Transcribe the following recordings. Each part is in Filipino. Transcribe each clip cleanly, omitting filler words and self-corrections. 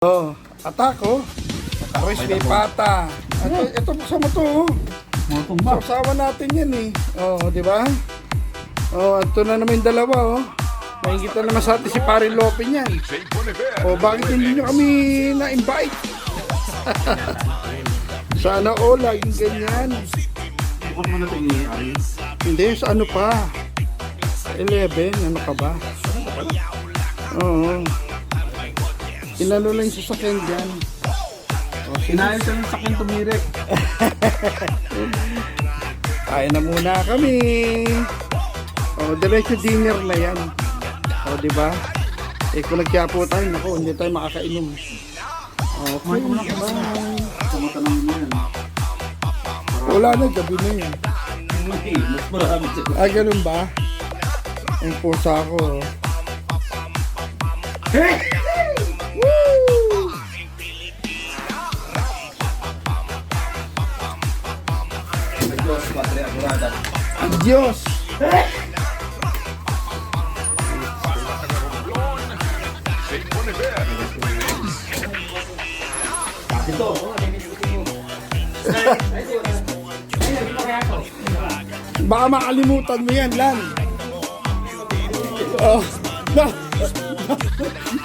Oh, atako. Tapos may pata. Ito buksan mo to. Mga tumba. Usawa natin yan eh. Oh, di ba? Oh, ito na naman yung dalawa oh. Nakikita naman sa atin si Pare Lope niyan. Oh, bakit hindi nyo kami na-invite? Sana all, laging ganyan. Ikot mo na ito i-ari. Hindi, sa ano pa? 11, ano ka ba? Oo. Inano lang yung sasakyan dyan. Sinayos siya ng sakin tumirek. Kain na muna kami. Oh, diretso dinner na yan. Oh, di ba? Eh, kung nagkiyapo tayo, naku, hindi tayo makakainom. Okay, Kumain ko na ka ba? Kumatanong mo yan. wala na, gabi na yan. Mas marami siya. Ah, ganun ba? Ang pusa ko. Hey! Woo! Adios! Ito. Baka makalimutan mo yan, Lan. Oh,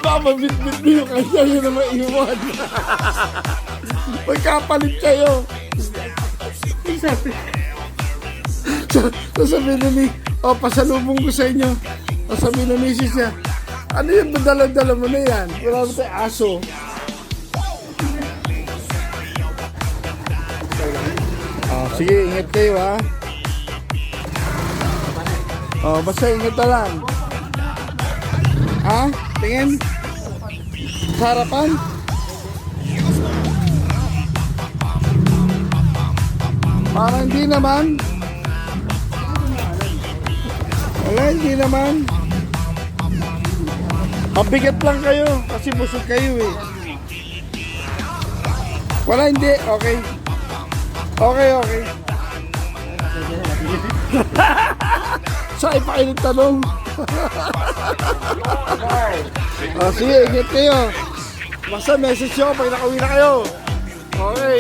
baka mabitbit mo yung kanya yun na maiwan. Magkapalit kayo. Sasabihin na ni, oh, pasalubong ko sa inyo. Sasabihin na ni sis niya, ano yung dala-dala mo na yan? Wala mo tayo aso. Oh, sige, ingat kayo ha. Oh, basta ingat na lang. Ha? Tingin? Sa harapan? Parang hindi naman. Wala, hindi naman. Mabigat lang kayo kasi busog kayo eh. Wala, hindi. Okay. Okay. Sa ipakinig tanong. Oh, sige, ingat kayo. Basta message nyo pag nakauwi na kayo. Okay.